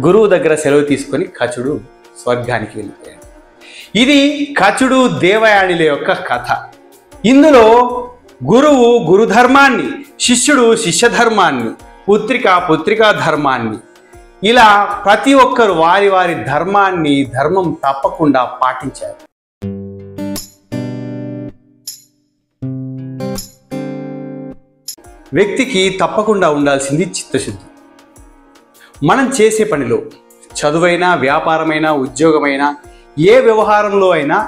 గురువు దగ్గర సెలవు తీసుకొని కచుడు స్వర్గానికి వెళ్ళిపోయాడు. ఇది కచుడు దేవయానిల యొక్క కథ. ఇందులో గురువు గురుధర్మాన్ని, శిష్యుడు శిష్యధర్మాన్ని, పుత్రికా ధర్మాన్ని, ఇలా ప్రతి ఒక్కరు వారి వారి ధర్మం తప్పకుండా పాటించారు. వ్యక్తికి తప్పకుండా ఉండాల్సింది చిత్తశుద్ధి. మనం చేసే పనిలో, చదువైనా, వ్యాపారమైనా, ఉద్యోగమైనా, ఏ వ్యవహారంలో అయినా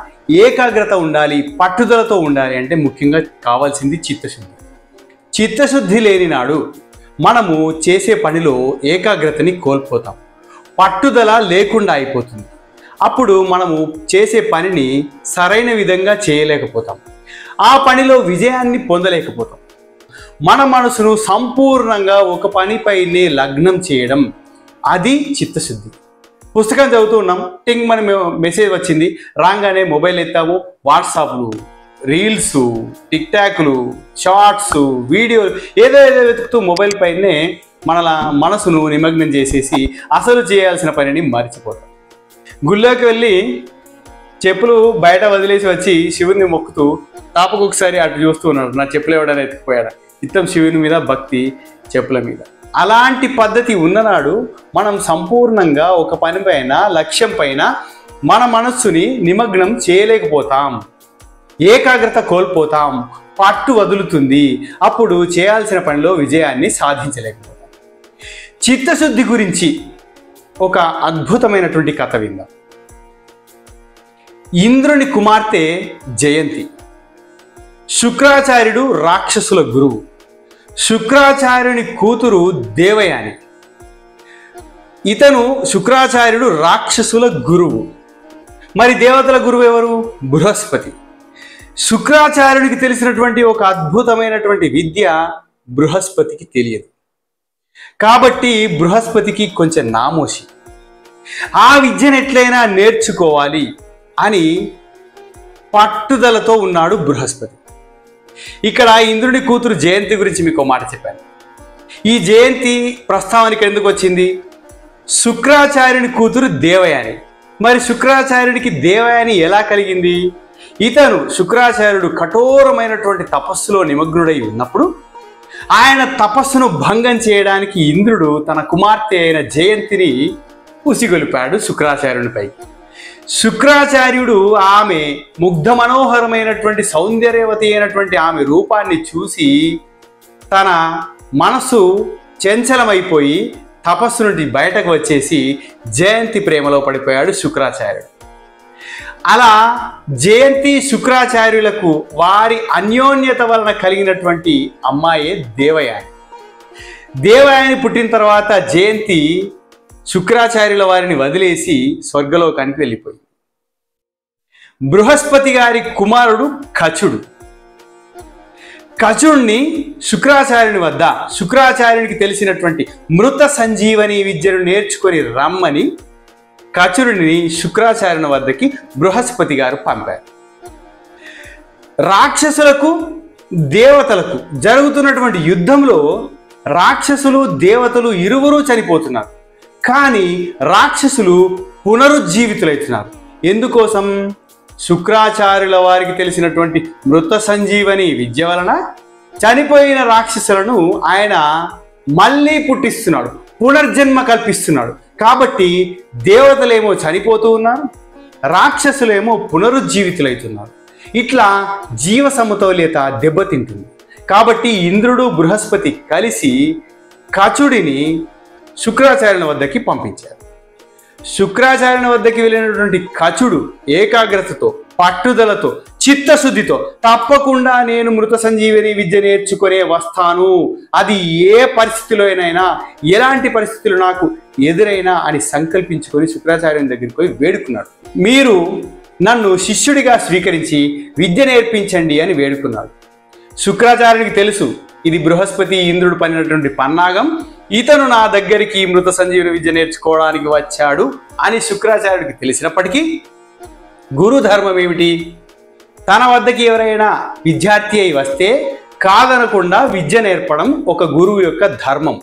ఏకాగ్రత ఉండాలి, పట్టుదలతో ఉండాలి. అంటే ముఖ్యంగా కావాల్సింది చిత్తశుద్ధి. చిత్తశుద్ధి లేని నాడు మనము చేసే పనిలో ఏకాగ్రతని కోల్పోతాం, పట్టుదల లేకుండా అయిపోతుంది. అప్పుడు మనము చేసే పనిని సరైన విధంగా చేయలేకపోతాం, ఆ పనిలో విజయాన్ని పొందలేకపోతాం. మన మనసును సంపూర్ణంగా ఒక పనిపైనే లగ్నం చేయడం, అది చిత్తశుద్ధి. పుస్తకం చదువుతూ ఉన్నాం, టింగ్ మన మెసేజ్ వచ్చింది, రాగానే మొబైల్ ఎత్తాము, వాట్సాప్లు, రీల్స్, టిక్ టాక్లు, షార్ట్స్, వీడియోలు ఏదో వెతుకుతూ మొబైల్ పైనే మన మనసును నిమగ్నం చేసేసి అసలు చేయాల్సిన పనిని మర్చిపోతాం. గుళ్ళోకి వెళ్ళి చెప్పులు బయట వదిలేసి వచ్చి శివుని మొక్కుతూ తాపకు ఒకసారి అటు చూస్తూ ఉన్నాడు, నా చెప్పులు ఎవడైనా ఎత్తుకుపోయాడా. ఇత్తం శివుని మీద భక్తి, చెప్పుల మీద. అలాంటి పద్ధతి ఉన్ననాడు మనం సంపూర్ణంగా ఒక పని పైన, లక్ష్యం పైన మన మనస్సుని నిమగ్నం చేయలేకపోతాం, ఏకాగ్రత కోల్పోతాం, పట్టు వదులుతుంది. అప్పుడు చేయాల్సిన పనిలో విజయాన్ని సాధించలేకపోతాం. చిత్తశుద్ధి గురించి ఒక అద్భుతమైనటువంటి కథ విందాం. ఇంద్రుని కుమార్తె జయంతి. శుక్రాచార్యుడు రాక్షసుల గురువు. శుక్రాచార్యుని కూతురు దేవయాని. ఇతను శుక్రాచార్యుడు రాక్షసుల గురువు. మరి దేవతల గురువు ఎవరు? బృహస్పతి. శుక్రాచార్యునికి తెలిసినటువంటి ఒక అద్భుతమైనటువంటి విద్య బృహస్పతికి తెలియదు. కాబట్టి బృహస్పతికి కొంచెం నామోషి. ఆ విద్యను ఎట్లయినా నేర్చుకోవాలి అని పట్టుదలతో ఉన్నాడు బృహస్పతి. ఇక్కడ ఇంద్రుడి కూతురు జయంతి గురించి మీకు మాట చెప్పాను. ఈ జయంతి ప్రస్తావనకి ఎందుకు వచ్చింది? శుక్రాచార్యుని కూతురు దేవయాని. మరి శుక్రాచార్యుడికి దేవయాని ఎలా కలిగింది? ఇతను శుక్రాచార్యుడు కఠోరమైనటువంటి తపస్సులో నిమగ్నుడై ఉన్నప్పుడు ఆయన తపస్సును భంగం చేయడానికి ఇంద్రుడు తన కుమార్తె అయిన జయంతిని ఉసిగొలిపాడు శుక్రాచార్యునిపై. శుక్రాచార్యుడు ఆమె ముగ్ధ మనోహరమైనటువంటి సౌందర్యవతి అయినటువంటి ఆమె రూపాన్ని చూసి తన మనసు చంచలమైపోయి తపస్సు నుండి బయటకు వచ్చేసి జయంతి ప్రేమలో పడిపోయాడు శుక్రాచార్యుడు. అలా జయంతి శుక్రాచార్యులకు వారి అన్యోన్యత వలన కలిగినటువంటి అమ్మాయే దేవయాని. దేవయాని పుట్టిన తర్వాత జయంతి శుక్రాచార్యుల వారిని వదిలేసి స్వర్గలోకానికి వెళ్ళిపోయింది. బృహస్పతి గారి కుమారుడు కచుడు. కచుడిని శుక్రాచార్యుని వద్ద శుక్రాచార్యునికి తెలిసినటువంటి మృత సంజీవని విద్యను నేర్చుకొని రమ్మని కచుడిని శుక్రాచార్యుని వద్దకి బృహస్పతి గారు పంపారు. రాక్షసులకు దేవతలకు జరుగుతున్నటువంటి యుద్ధంలో రాక్షసులు దేవతలు ఇరువురు చనిపోతున్నారు. కానీ రాక్షసులు పునరుజ్జీవితులవుతున్నారు. ఎందుకోసం? శుక్రాచార్యుల వారికి తెలిసినటువంటి మృత సంజీవని విద్య వలన చనిపోయిన రాక్షసులను ఆయన మళ్ళీ పుట్టిస్తున్నాడు, పునర్జన్మ కల్పిస్తున్నాడు. కాబట్టి దేవతలేమో చనిపోతూ ఉన్నారు, రాక్షసులేమో పునరుజ్జీవితులవుతున్నారు. ఇట్లా జీవ సమతౌల్యత దెబ్బతింటుంది. కాబట్టి ఇంద్రుడు బృహస్పతి కలిసి కచుడిని శుక్రాచార్యుని వద్దకి పంపించారు. శుక్రాచార్యుని వద్దకి వెళ్ళినటువంటి కచుడు ఏకాగ్రతతో, పట్టుదలతో, చిత్తశుద్ధితో తప్పకుండా నేను మృత సంజీవని విద్య నేర్చుకునే వస్తాను, అది ఏ పరిస్థితిలోనైనా, ఎలాంటి పరిస్థితులు నాకు ఎదురైనా అని సంకల్పించుకొని శుక్రాచార్యుని దగ్గరికి పోయి వేడుకున్నాడు. మీరు నన్ను శిష్యుడిగా స్వీకరించి విద్య నేర్పించండి అని వేడుకున్నాడు. శుక్రాచార్యునికి తెలుసు ఇది బృహస్పతి ఇంద్రుడు పనినటువంటి పన్నాగం, ఇతను నా దగ్గరికి మృత సంజీవని విద్య నేర్చుకోవడానికి వచ్చాడు అని శుక్రాచార్యుడికి తెలిసినప్పటికీ గురు ధర్మం ఏమిటి? తన వద్దకి ఎవరైనా విద్యార్థి అయి వస్తే కాదనకుండా విద్య నేర్పడం ఒక గురువు యొక్క ధర్మం.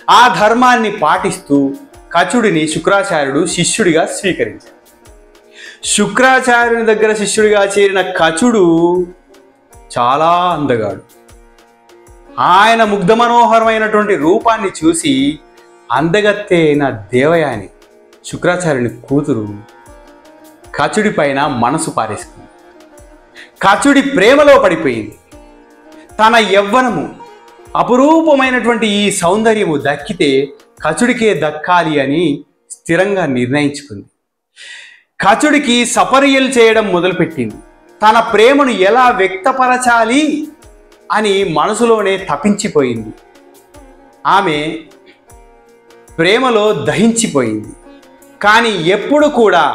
ఆ ధర్మాన్ని పాటిస్తూ కచుడిని శుక్రాచార్యుడు శిష్యుడిగా స్వీకరించాడు. శుక్రాచార్యుని దగ్గర శిష్యుడిగా చేరిన కచుడు చాలా అందగాడు. ఆయన ముగ్ధ మనోహరమైనటువంటి రూపాన్ని చూసి అందగత్తె అయిన దేవయాని, శుక్రాచార్యుని కూతురు, కచుడి పైన మనసు పారేసుకుంది. కచుడి ప్రేమలో పడిపోయింది. తన యవ్వనము, అపురూపమైనటువంటి ఈ సౌందర్యము దక్కితే కచుడికే దక్కాలి అని స్థిరంగా నిర్ణయించుకుంది. కచుడికి సపర్యలు చేయడం మొదలుపెట్టింది. తన ప్రేమను ఎలా వ్యక్తపరచాలి అని మనసులోనే తపించిపోయింది. ఆమె ప్రేమలో దహించిపోయింది. కానీ ఎప్పుడు కూడా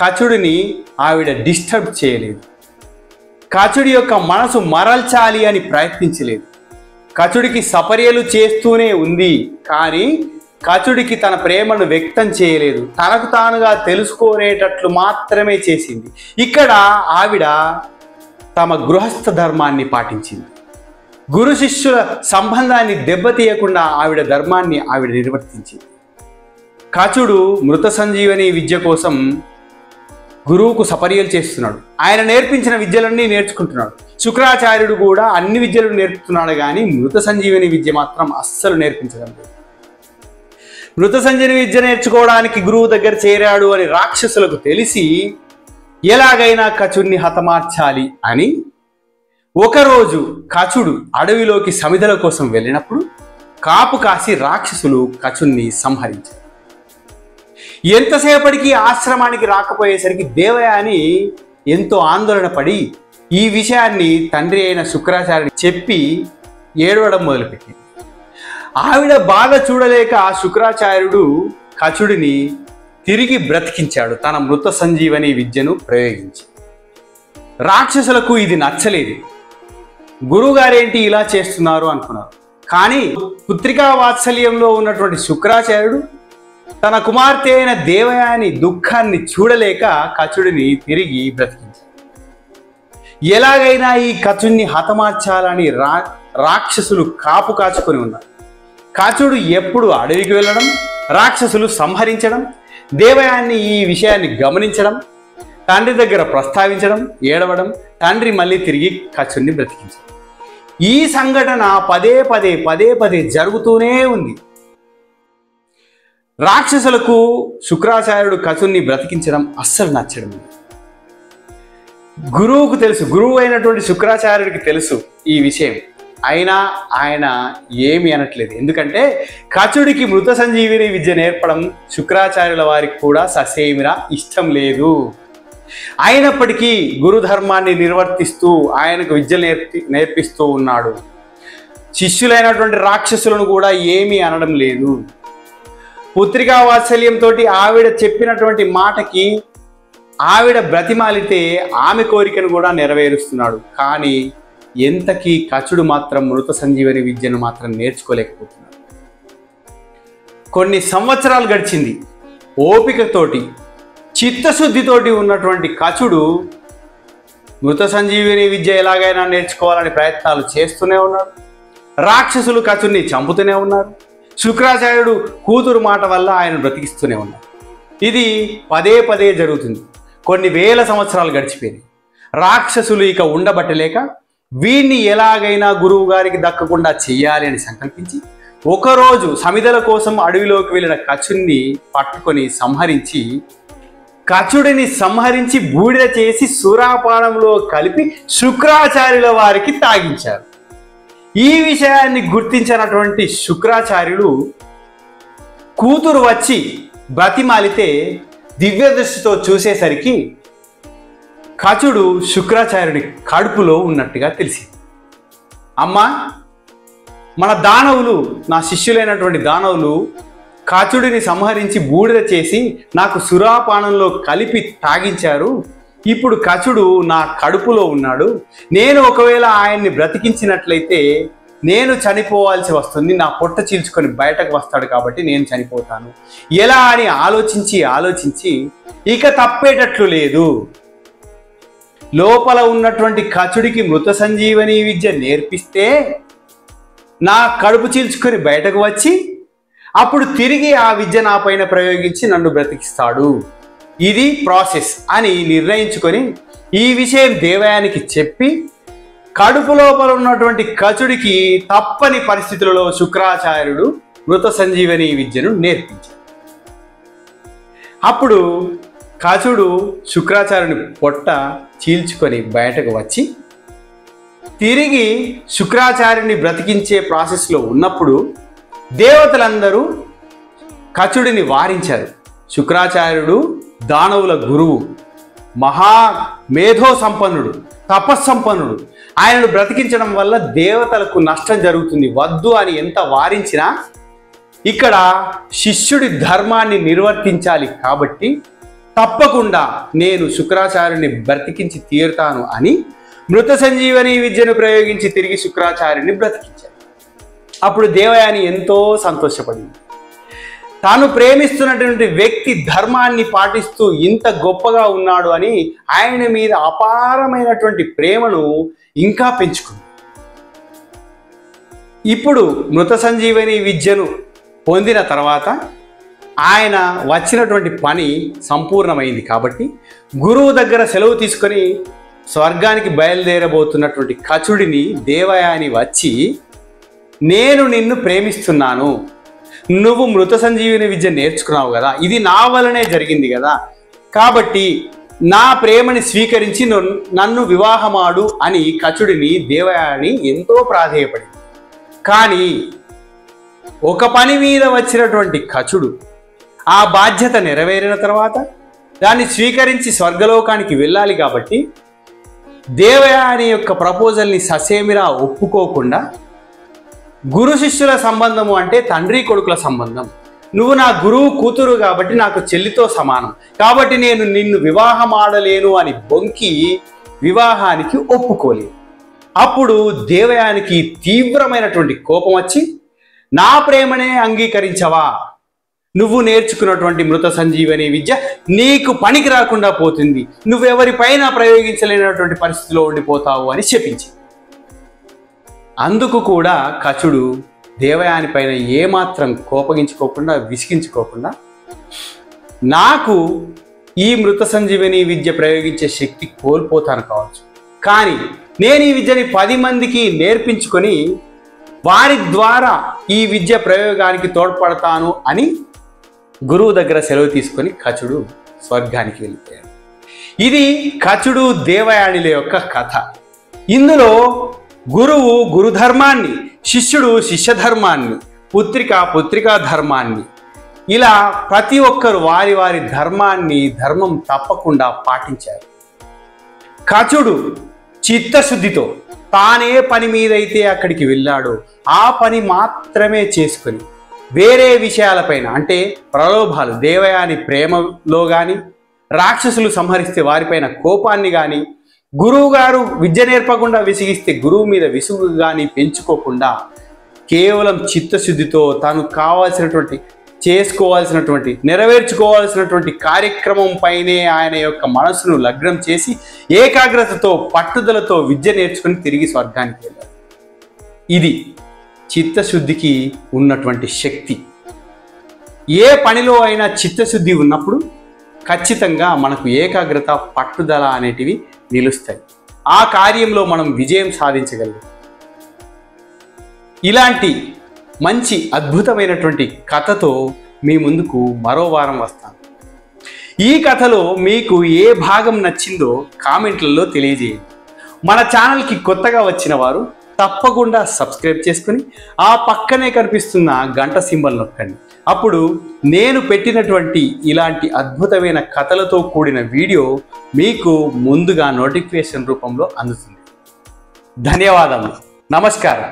కచుడిని ఆవిడ డిస్టర్బ్ చేయలేదు. కచుడి యొక్క మనసు మరల్చాలి అని ప్రయత్నించలేదు. కచుడికి సపర్యలు చేస్తూనే ఉంది, కానీ కచుడికి తన ప్రేమను వ్యక్తం చేయలేదు. తనకు తానుగా తెలుసుకునేటట్లు మాత్రమే చేసింది. ఇక్కడ ఆవిడ తమ గృహస్థ ధర్మాన్ని పాటించింది. గురు శిష్యుల సంబంధాన్ని దెబ్బతీయకుండా ఆవిడ ధర్మాన్ని ఆవిడ నిర్వర్తించింది. కచుడు మృత సంజీవని విద్య కోసం గురువుకు సపర్యలు చేస్తున్నాడు. ఆయన నేర్పించిన విద్యలన్నీ నేర్చుకుంటున్నాడు. శుక్రాచార్యుడు కూడా అన్ని విద్యలు నేర్పుతున్నాడు, కానీ మృత సంజీవని విద్య మాత్రం అస్సలు నేర్పించడం లేదు. మృత సంజీవని విద్య నేర్చుకోవడానికి గురువు దగ్గర చేరాడు అని రాక్షసులకు తెలిసి ఎలాగైనా కచుడిని హతమార్చాలి అని ఒకరోజు కచుడు అడవిలోకి సమిధల కోసం వెళ్ళినప్పుడు కాపు కాసి రాక్షసులు కచుడిని సంహరించారు. ఎంతసేపటికి ఆశ్రమానికి రాకపోయేసరికి దేవయాని ఎంతో ఆందోళన పడి ఈ విషయాన్ని తండ్రి అయిన శుక్రాచార్యుని చెప్పి ఏడవడం మొదలుపెట్టింది. ఆవిడ బాధ చూడలేక శుక్రాచార్యుడు కచుడిని తిరిగి బ్రతికించాడు తన మృత సంజీవని విద్యను ప్రయోగించి. రాక్షసులకు ఇది నచ్చలేదు. గురువుగారేంటి ఇలా చేస్తున్నారు అనుకున్నారు. కానీ పుత్రికా వాత్సల్యంలో ఉన్నటువంటి శుక్రాచార్యుడు తన కుమార్తె అయిన దేవయాని దుఃఖాన్ని చూడలేక కచుడిని తిరిగి బ్రతికించాడు. ఎలాగైనా ఈ కచుడిని హతమార్చాలని రాక్షసులు కాపు కాచుకొని ఉన్నారు. కచుడు ఎప్పుడు అడవికి వెళ్ళడం, రాక్షసులు సంహరించడం, దేవయాన్ని ఈ విషయాన్ని గమనించడం, తండ్రి దగ్గర ప్రస్తావించడం, ఏడవడం, తండ్రి మళ్ళీ తిరిగి కచుడిని బ్రతికించడం. ఈ సంఘటన పదే పదే జరుగుతూనే ఉంది. రాక్షసులకు శుక్రాచార్యుడు కచుడిని బ్రతికించడం అస్సలు నచ్చడం లేదు. గురువుకు తెలుసు, గురువు అయినటువంటి శుక్రాచార్యుడికి తెలుసు ఈ విషయం. అయినా ఆయన ఏమి అనట్లేదు. ఎందుకంటే కచుడికి మృత సంజీవిని విద్య నేర్పడం శుక్రాచార్యుల వారికి కూడా ససేమిరా ఇష్టం లేదు. అయినప్పటికీ గురుధర్మాన్ని నిర్వర్తిస్తూ ఆయనకు విద్య నేర్పిస్తూ ఉన్నాడు. శిష్యులైనటువంటి రాక్షసులను కూడా ఏమీ అనడం లేదు. పుత్రికా వాత్సల్యంతో ఆవిడ చెప్పినటువంటి మాటకి ఆవిడ బ్రతిమాలితే ఆమె కోరికను కూడా నెరవేరుస్తున్నాడు. కానీ ఎంతకీ కచుడు మాత్రం మృత సంజీవని విద్యను మాత్రం నేర్చుకోలేకపోతున్నాడు. కొన్ని సంవత్సరాలు గడిచింది. ఓపికతోటి చిత్తశుద్ధితోటి ఉన్నటువంటి కచుడు మృత సంజీవిని విద్య ఎలాగైనా నేర్చుకోవాలని ప్రయత్నాలు చేస్తూనే ఉన్నాడు. రాక్షసులు కచుడిని చంపుతూనే ఉన్నారు. శుక్రాచార్యుడు కూతురు మాట వల్ల ఆయన బ్రతికిస్తూనే ఉన్నారు. ఇది పదే జరుగుతుంది. కొన్ని వేల సంవత్సరాలు గడిచిపోయింది. రాక్షసులు ఇక ఉండబట్టలేక వీడిని ఎలాగైనా గురువు గారికి దక్కకుండా చెయ్యాలి అని సంకల్పించి ఒకరోజు సమిధల కోసం అడవిలోకి వెళ్ళిన కచుడిని పట్టుకొని కచుడిని సంహరించి బూడిద చేసి సురాపానంలో కలిపి శుక్రాచార్యుల వారికి తాగించారు. ఈ విషయాన్ని గుర్తించినటువంటి శుక్రాచార్యుడు కూతురు వచ్చి బ్రతిమాలితే దివ్య దృష్టితో చూసేసరికి కచుడు శుక్రాచార్యుడి కడుపులో ఉన్నట్టుగా తెలిసింది. అమ్మా, మన దానవులు, నా శిష్యులైనటువంటి దానవులు కచుడిని సంహరించి బూడిద చేసి నాకు సురాపానంలో కలిపి తాగించారు. ఇప్పుడు కచుడు నా కడుపులో ఉన్నాడు. నేను ఒకవేళ ఆయన్ని బ్రతికించినట్లయితే నేను చనిపోవాల్సి వస్తుంది. నా పొట్ట చీల్చుకొని బయటకు వస్తాడు, కాబట్టి నేను చనిపోతాను. ఎలా అని ఆలోచించి ఇక తప్పేటట్లు లేదు. లోపల ఉన్నటువంటి కచుడికి మృత సంజీవని విద్య నేర్పిస్తే నా కడుపు చీల్చుకొని బయటకు వచ్చి అప్పుడు తిరిగి ఆ విద్య నా పైన ప్రయోగించి నన్ను బ్రతికిస్తాడు. ఇది ప్రాసెస్ అని నిర్ణయించుకొని ఈ విషయం దేవయానికి చెప్పి కడుపు లోపల ఉన్నటువంటి కచుడికి తప్పని పరిస్థితులలో శుక్రాచార్యుడు మృత సంజీవని విద్యను నేర్పించాడు. అప్పుడు కచుడు శుక్రాచార్యుని పొట్ట చీల్చుకొని బయటకు వచ్చి తిరిగి శుక్రాచార్యుని బ్రతికించే ప్రాసెస్లో ఉన్నప్పుడు దేవతలందరూ కచుడిని వారించారు. శుక్రాచార్యుడు దానవుల గురువు, మహా మేధో సంపన్నుడు, తపస్సంపన్నుడు. ఆయనను బ్రతికించడం వల్ల దేవతలకు నష్టం జరుగుతుంది, వద్దు అని ఎంత వారించినా ఇక్కడ శిష్యుడి ధర్మాన్ని నిర్వర్తించాలి కాబట్టి తప్పకుండా నేను శుక్రాచార్యుని బ్రతికించి తీరుతాను అని మృత సంజీవని విద్యను ప్రయోగించి తిరిగి శుక్రాచార్యుని బ్రతికించారు. అప్పుడు దేవయాని ఎంతో సంతోషపడింది. తాను ప్రేమిస్తున్నటువంటి వ్యక్తి ధర్మాన్ని పాటిస్తూ ఇంత గొప్పగా ఉన్నాడు అని ఆయన మీద అపారమైనటువంటి ప్రేమను ఇంకా పెంచుకుంది. ఇప్పుడు మృత సంజీవని విద్యను పొందిన తర్వాత ఆయన వచ్చినటువంటి పని సంపూర్ణమైంది కాబట్టి గురువు దగ్గర సెలవు తీసుకొని స్వర్గానికి బయలుదేరబోతున్నటువంటి కచుడిని దేవయాని వచ్చి, నేను నిన్ను ప్రేమిస్తున్నాను, నువ్వు మృత సంజీవిని విద్య నేర్చుకున్నావు కదా, ఇది నా వలనే జరిగింది కదా, కాబట్టి నా ప్రేమని స్వీకరించి నన్ను వివాహమాడు అని కచుడిని దేవయాని ఎంతో ప్రాధేయపడింది. కానీ ఒక పని మీద వచ్చినటువంటి కచుడు ఆ బాధ్యత నెరవేరిన తర్వాత దాన్ని స్వీకరించి స్వర్గలోకానికి వెళ్ళాలి కాబట్టి దేవయాని యొక్క ప్రపోజల్ని ససేమిరా ఒప్పుకోకుండా, గురు శిష్యుల సంబంధము అంటే తండ్రి కొడుకుల సంబంధం, నువ్వు నా గురువు కూతురు కాబట్టి నాకు చెల్లితో సమానం, కాబట్టి నేను నిన్ను వివాహం ఆడలేను అని బొంకి వివాహానికి ఒప్పుకోలేదు. అప్పుడు దేవయానికి తీవ్రమైనటువంటి కోపం వచ్చి, నా ప్రేమనే అంగీకరించవా, నువ్వు నేర్చుకున్నటువంటి మృత సంజీవని విద్య నీకు పనికి రాకుండా పోతుంది, నువ్వెవరిపైన ప్రయోగించలేనటువంటి పరిస్థితిలో ఉండిపోతావు అని చెప్పించింది. అందుకు కూడా కచుడు దేవయాని పైన ఏమాత్రం కోపగించుకోకుండా విసిగించుకోకుండా, నాకు ఈ మృత సంజీవని విద్య ప్రయోగించే శక్తి కోల్పోతాను కావచ్చు, కానీ నేను ఈ విద్యని 10 మందికి నేర్పించుకొని వారి ద్వారా ఈ విద్య ప్రయోగానికి తోడ్పడతాను అని గురువు దగ్గర సెలవు తీసుకొని కచుడు స్వర్గానికి వెళ్ళిపోయాడు. ఇది కచుడు దేవయానిల యొక్క కథ. ఇందులో గురువు గురుధర్మాన్ని, శిష్యుడు శిష్యధర్మాన్ని, పుత్రికా ధర్మాన్ని, ఇలా ప్రతి ఒక్కరు వారి వారి ధర్మం తప్పకుండా పాటించారు. కచుడు చిత్తశుద్ధితో తానే పని మీదైతే అక్కడికి వెళ్ళాడో ఆ పని మాత్రమే చేసుకొని వేరే విషయాలపైన అంటే ప్రలోభాలు, దేవయాని ప్రేమలో కానీ, రాక్షసులు సంహరిస్తే వారిపైన కోపాన్ని కానీ, గురువు గారు విద్య నేర్పకుండా విసిగిస్తే గురువు మీద విసుగు కానీ పెంచుకోకుండా కేవలం చిత్తశుద్ధితో తాను కావాల్సినటువంటి నెరవేర్చుకోవాల్సినటువంటి కార్యక్రమం పైనే ఆయన యొక్క మనసును లగ్నం చేసి ఏకాగ్రతతో పట్టుదలతో విద్య నేర్చుకుని తిరిగి స్వర్గానికి వెళ్ళారు. ఇది చిత్తశుద్ధికి ఉన్నటువంటి శక్తి. ఏ పనిలో అయినా చిత్తశుద్ధి ఉన్నప్పుడు ఖచ్చితంగా మనకు ఏకాగ్రత, పట్టుదల అనేటివి నిలుస్తాయి. ఆ కార్యంలో మనం విజయం సాధించగలం. ఇలాంటి మంచి అద్భుతమైనటువంటి కథతో మీ ముందుకు మరో వారం వస్తాను. ఈ కథలో మీకు ఏ భాగం నచ్చిందో కామెంట్లలో తెలియజేయండి. మన ఛానల్కి కొత్తగా వచ్చిన వారు తప్పకుండా సబ్స్క్రైబ్ చేసుకుని ఆ పక్కనే కనిపిస్తున్న గంట సింబల్ నొక్కండి. అప్పుడు నేను పెట్టినటువంటి ఇలాంటి అద్భుతమైన కథలతో కూడిన వీడియో మీకు ముందుగా నోటిఫికేషన్ రూపంలో అందుతుంది. ధన్యవాదములు. నమస్కారం.